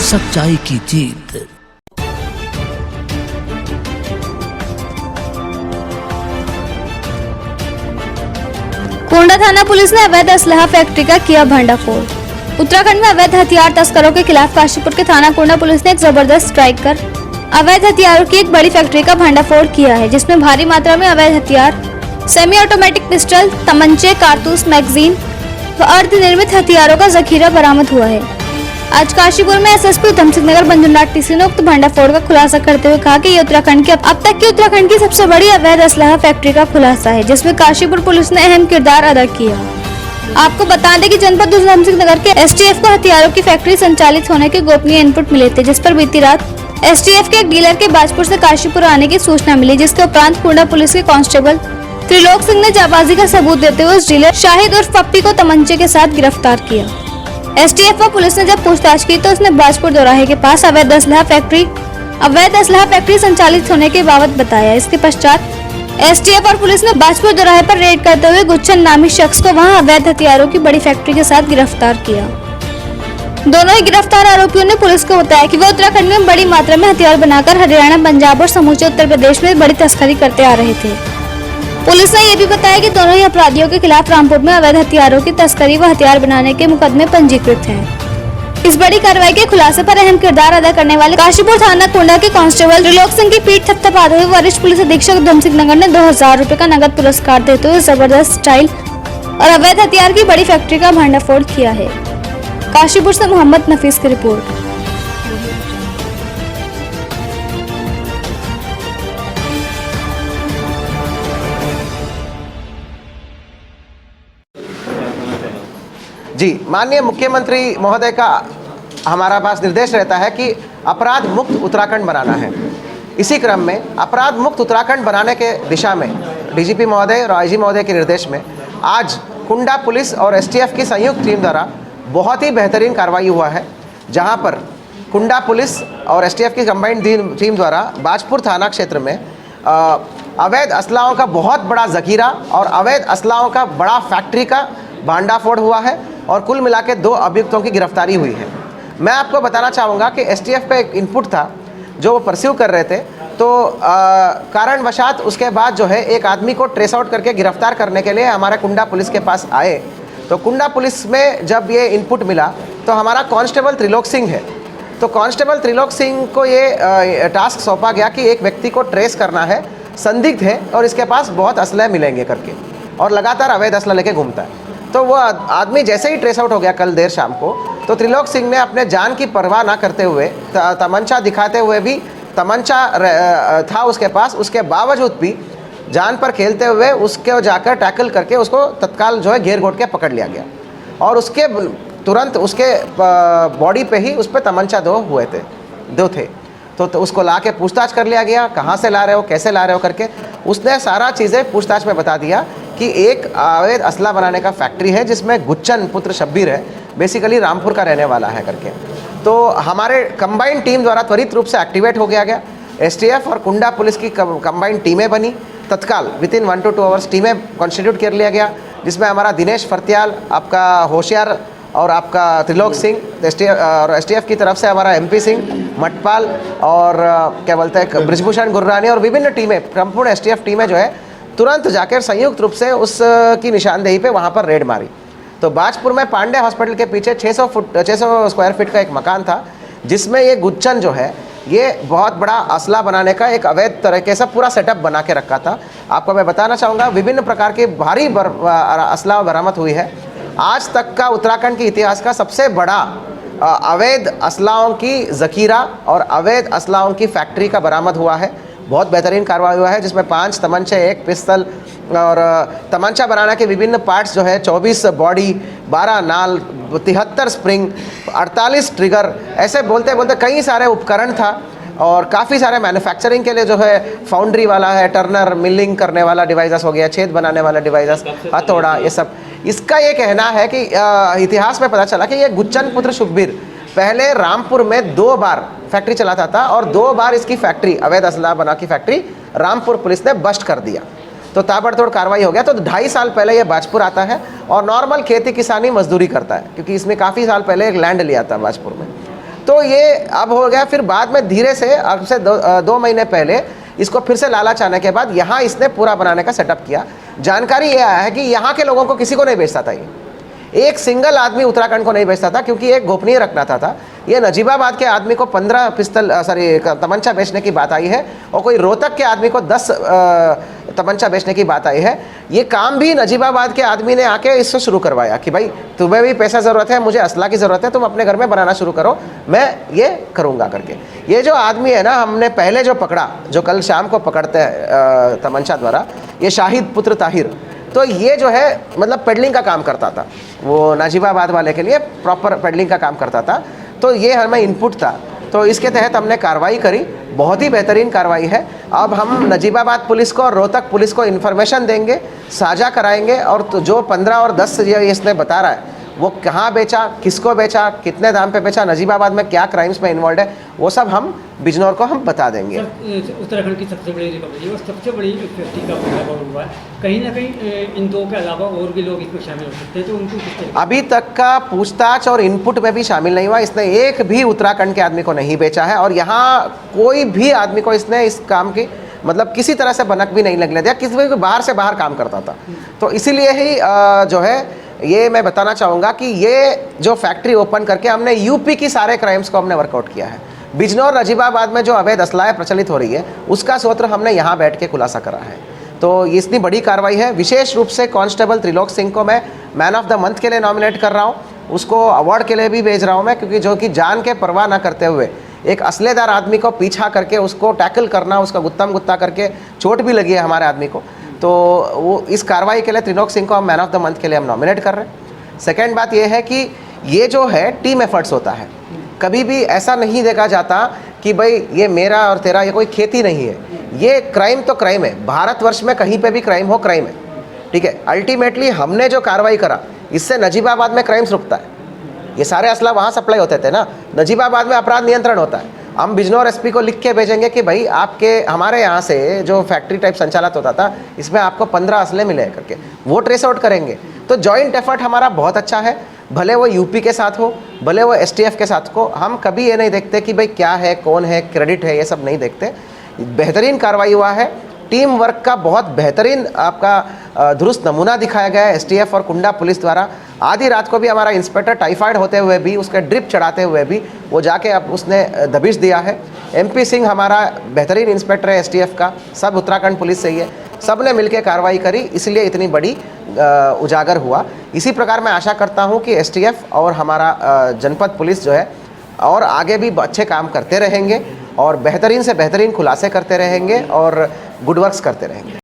सच्चाई की जीत। कोंडा थाना पुलिस ने अवैध असलहा फैक्ट्री का किया भंडाफोड़। उत्तराखंड में अवैध हथियार तस्करों के खिलाफ काशीपुर के थाना कोंडा पुलिस ने एक जबरदस्त स्ट्राइक कर अवैध हथियारों की एक बड़ी फैक्ट्री का भंडाफोड़ किया है, जिसमें भारी मात्रा में अवैध हथियार, सेमी ऑटोमेटिक पिस्टल, तमंचे, कारतूस, मैगजीन व अर्धनिर्मित हथियारों का जखीरा बरामद हुआ है। आज काशीपुर में एसएसपी उधम सिंह नगर मंजुनाथ टीसी ने उक्त भंडाफोड़ का खुलासा करते हुए कहा कि ये उत्तराखंड की अब तक की उत्तराखंड की सबसे बड़ी अवैध असलहा फैक्ट्री का खुलासा है, जिसमें काशीपुर पुलिस ने अहम किरदार अदा किया। आपको बता दें कि जनपद उधम सिंह नगर के एसटीएफ को हथियारों की फैक्ट्री संचालित होने के गोपनीय इनपुट मिले थे, जिस पर बीती रात एसटीएफ के एक डीलर के बाजपुर से काशीपुर आने की सूचना मिली, जिसके उपरांत कोंडा पुलिस के कांस्टेबल त्रिलोक सिंह ने जाबाजी का सबूत देते हुए उस डीलर शाहिद उर्फ पप्पी को तमंचे के साथ गिरफ्तार किया। एसटीएफ व पुलिस ने जब पूछताछ की तो उसने बाजपुर दोराहे के पास अवैध असलहा फैक्ट्री संचालित होने के बाबत बताया। इसके पश्चात एसटीएफ और पुलिस ने बाजपुर दोराहे पर रेड करते हुए गुच्छन नामी शख्स को वहां अवैध हथियारों की बड़ी फैक्ट्री के साथ गिरफ्तार किया। दोनों ही गिरफ्तार आरोपियों ने पुलिस को बताया कि वो उत्तराखंड में बड़ी मात्रा में हथियार बनाकर हरियाणा, पंजाब और समूचे उत्तर प्रदेश में बड़ी तस्करी करते आ रहे थे। पुलिस ने ये भी बताया कि दोनों ही अपराधियों के खिलाफ रामपुर में अवैध हथियारों की तस्करी व हथियार बनाने के मुकदमे पंजीकृत हैं। इस बड़ी कार्रवाई के खुलासे पर अहम किरदार अदा करने वाले काशीपुर थाना कोंडा के कांस्टेबल त्रिलोक सिंह की पीठ थपथपाते हुए वरिष्ठ पुलिस अधीक्षक उधम सिंह नगर ने 2000 रुपए का नगद पुरस्कार देते हुए जबरदस्त स्टाइल और अवैध हथियार की बड़ी फैक्ट्री का भंडाफोड़ किया है। काशीपुर से मोहम्मद नफीस की रिपोर्ट। जी, माननीय मुख्यमंत्री महोदय का हमारा पास निर्देश रहता है कि अपराध मुक्त उत्तराखंड बनाना है। इसी क्रम में अपराध मुक्त उत्तराखंड बनाने के दिशा में डीजीपी महोदय और आईजी महोदय के निर्देश में आज कुंडा पुलिस और एसटीएफ की संयुक्त टीम द्वारा बहुत ही बेहतरीन कार्रवाई हुआ है, जहां पर कुंडा पुलिस और एसटीएफ की कंबाइंड टीम द्वारा बाजपुर थाना क्षेत्र में अवैध असलाहों का बहुत बड़ा जखीरा और अवैध असलाहों का बड़ा फैक्ट्री का भांडाफोड़ हुआ है और कुल मिला के 2 अभियुक्तों की गिरफ्तारी हुई है। मैं आपको बताना चाहूँगा कि एसटीएफ का एक इनपुट था जो वो परस्यू कर रहे थे, तो कारणवशात उसके बाद जो है एक आदमी को ट्रेस आउट करके गिरफ्तार करने के लिए हमारे कुंडा पुलिस के पास आए। तो कुंडा पुलिस में जब ये इनपुट मिला तो हमारा कांस्टेबल त्रिलोक सिंह है, तो कांस्टेबल त्रिलोक सिंह को ये टास्क सौंपा गया कि एक व्यक्ति को ट्रेस करना है, संदिग्ध है और इसके पास बहुत असलहे मिलेंगे करके, और लगातार अवैध असला लेके घूमता है। तो वो आदमी जैसे ही ट्रेस आउट हो गया कल देर शाम को, तो त्रिलोक सिंह ने अपने जान की परवाह ना करते हुए तमंचा दिखाते हुए भी, तमंचा था उसके पास, उसके बावजूद भी जान पर खेलते हुए उसके जाकर टैकल करके उसको तत्काल जो है घेर घोट के पकड़ लिया गया और उसके तुरंत उसके बॉडी पे ही उस पर तमंचा दो थे। तो उसको ला के पूछताछ कर लिया गया, कहाँ से ला रहे हो, कैसे ला रहे हो करके उसने सारा चीज़ें पूछताछ में बता दिया कि एक अवैध असला बनाने का फैक्ट्री है जिसमें गुच्चन पुत्र शब्बीर है, बेसिकली रामपुर का रहने वाला है करके। तो हमारे कंबाइंड टीम द्वारा त्वरित रूप से एक्टिवेट हो गया। एसटीएफ और कुंडा पुलिस की कंबाइंड टीमें बनी, तत्काल विदिन 1 to 2 आवर्स टीमें कॉन्स्टिट्यूट कर लिया गया, जिसमें हमारा दिनेश फर्त्याल, आपका होशियार और आपका त्रिलोक सिंह और एसटीएफ की तरफ से हमारा एमपी सिंह, मटपाल और क्या बोलते हैं ब्रिजभूषण गुर्रानी और विभिन्न टीमें, संपूर्ण एसटीएफ टीमें जो है तुरंत जाकर संयुक्त रूप से उसकी निशानदेही पे वहाँ पर रेड मारी। तो बाजपुर में पांडे हॉस्पिटल के पीछे 600 स्क्वायर फीट का एक मकान था, जिसमें ये गुच्चन जो है ये बहुत बड़ा असला बनाने का एक अवैध तरीके से पूरा सेटअप बना के रखा था। आपको मैं बताना चाहूँगा विभिन्न प्रकार की भारी असला बरामद हुई है। आज तक का उत्तराखंड के इतिहास का सबसे बड़ा अवैध असलाओं की जखीरा और अवैध असलाओं की फैक्ट्री का बरामद हुआ है। बहुत बेहतरीन कार्रवाई हुआ है, जिसमें 5 तमंचे, 1 पिस्तल और तमंचा बनाने के विभिन्न पार्ट्स जो है 24 बॉडी, 12 नाल, 73 स्प्रिंग, 48 ट्रिगर, ऐसे बोलते बोलते कई सारे उपकरण था और काफ़ी सारे मैन्युफैक्चरिंग के लिए जो है फाउंड्री वाला है, टर्नर, मिलिंग करने वाला डिवाइसेस हो गया, छेद बनाने वाला डिवाइसेस, हथौड़ा, ये सब। इसका ये कहना है कि इतिहास में पता चला कि ये गुच्चन पुत्र शब्बीर पहले रामपुर में 2 बार फैक्ट्री चलाता था और 2 बार इसकी फैक्ट्री, अवैध असला बना की फैक्ट्री रामपुर पुलिस ने बस्ट कर दिया। तो ताबड़तोड़ कार्रवाई हो गया। तो 2.5 साल पहले ये बाजपुर आता है और नॉर्मल खेती किसानी मजदूरी करता है, क्योंकि इसमें काफ़ी साल पहले एक लैंड लिया था बाजपुर में। तो ये अब हो गया, फिर बाद में धीरे से अब से 2 महीने पहले इसको फिर से लालच आने के बाद यहाँ इसने पूरा बनाने का सेटअप किया। जानकारी ये आया है कि यहाँ के लोगों को किसी को नहीं बेचता था, ये एक सिंगल आदमी उत्तराखंड को नहीं बेचता था, क्योंकि एक गोपनीय रखना था। ये नजीबाबाद के आदमी को 15 पिस्तल तमंचा बेचने की बात आई है, और कोई रोहतक के आदमी को 10 तमंचा बेचने की बात आई है। ये काम भी नजीबाबाद के आदमी ने आके इससे शुरू करवाया कि भाई तुम्हें भी पैसा ज़रूरत है, मुझे असला की ज़रूरत है, तुम अपने घर में बनाना शुरू करो, मैं ये करूँगा करके। ये जो आदमी है ना, हमने पहले जो पकड़ा, जो कल शाम को पकड़ते हैं तमंचा द्वारा, ये शाहिद पुत्र ताहिर, तो ये जो है मतलब पेडलिंग का काम करता था, वो नजीबाबाद वाले के लिए प्रॉपर पेडलिंग का काम करता था। तो ये हमें इनपुट था, तो इसके तहत हमने कार्रवाई करी, बहुत ही बेहतरीन कार्रवाई है। अब हम नजीबाबाद पुलिस को और रोहतक पुलिस को इन्फॉर्मेशन देंगे, साझा कराएंगे, और तो जो 15 और 10 ये इसने बता रहा है, वो कहाँ बेचा, किसको बेचा, कितने दाम पे बेचा, नजीबाबाद में क्या क्राइम्स में इन्वॉल्व है, वो सब हम बिजनौर को हम बता देंगे। उत्तराखंड की सबसे बड़ी रिकवरी और सबसे बड़ी व्यक्ति का भंडाफोड़ हुआ है, कहीं ना कहीं इन दो के अलावा और भी लोग इसमें शामिल हो सकते हैं, तो उनको किस अभी तक का पूछताछ और इनपुट में भी शामिल नहीं हुआ। इसने एक भी उत्तराखंड के आदमी को नहीं बेचा है, और यहाँ कोई भी आदमी को इसने इस काम की मतलब किसी तरह से भनक भी नहीं लगने दिया, किसी भी बाहर से बाहर काम करता था। तो इसीलिए ही जो है ये मैं बताना चाहूँगा कि ये जो फैक्ट्री ओपन करके हमने यूपी की सारे क्राइम्स को हमने वर्कआउट किया है। बिजनौर नजीबाबाद में जो अवैध असलाह प्रचलित हो रही है, उसका सूत्र हमने यहाँ बैठ के खुलासा करा है। तो इतनी बड़ी कार्रवाई है। विशेष रूप से कांस्टेबल त्रिलोक सिंह को मैं मैन ऑफ द मंथ के लिए नॉमिनेट कर रहा हूँ, उसको अवार्ड के लिए भी भेज रहा हूँ मैं, क्योंकि जो कि जान के परवाह ना करते हुए एक असलेदार आदमी को पीछा करके उसको टैकल करना, उसका गुत्ता करके चोट भी लगी है हमारे आदमी को, तो वो इस कार्रवाई के लिए त्रिलोक सिंह को हम मैन ऑफ द मंथ के लिए हम नॉमिनेट कर रहे हैं। सेकेंड बात ये है कि ये जो है टीम एफर्ट्स होता है, कभी भी ऐसा नहीं देखा जाता कि भाई ये मेरा और तेरा, ये कोई खेती नहीं है। ये क्राइम तो क्राइम है, भारतवर्ष में कहीं पे भी क्राइम हो, क्राइम है, ठीक है। अल्टीमेटली हमने जो कार्रवाई करा, इससे नजीबाबाद में क्राइम्स रुकता है। ये सारे असला वहाँ सप्लाई होते थे ना, नजीबाबाद में अपराध नियंत्रण होता है। हम बिजनौर एसपी को लिख के भेजेंगे कि भाई आपके हमारे यहाँ से जो फैक्ट्री टाइप संचालित होता था, इसमें आपको 15 असले मिले करके, वो ट्रेस आउट करेंगे। तो जॉइंट एफर्ट हमारा बहुत अच्छा है, भले वो यूपी के साथ हो, भले वो एसटीएफ के साथ हो। हम कभी ये नहीं देखते कि भाई क्या है, कौन है, क्रेडिट है, ये सब नहीं देखते। बेहतरीन कार्रवाई हुआ है, टीम वर्क का बहुत बेहतरीन आपका दुरुस्त नमूना दिखाया गया है एसटीएफ और कुंडा पुलिस द्वारा। आधी रात को भी हमारा इंस्पेक्टर टाइफाइड होते हुए भी, उसके ड्रिप चढ़ाते हुए भी वो जाके अब उसने दबिश दिया है। एमपी सिंह हमारा बेहतरीन इंस्पेक्टर है एसटीएफ का, सब उत्तराखंड पुलिस से ही है, सब ने मिलकर कार्रवाई करी, इसलिए इतनी बड़ी उजागर हुआ। इसी प्रकार मैं आशा करता हूँ कि एसटीएफ और हमारा जनपद पुलिस जो है और आगे भी अच्छे काम करते रहेंगे और बेहतरीन से बेहतरीन खुलासे करते रहेंगे और गुड वर्क्स करते रहेंगे।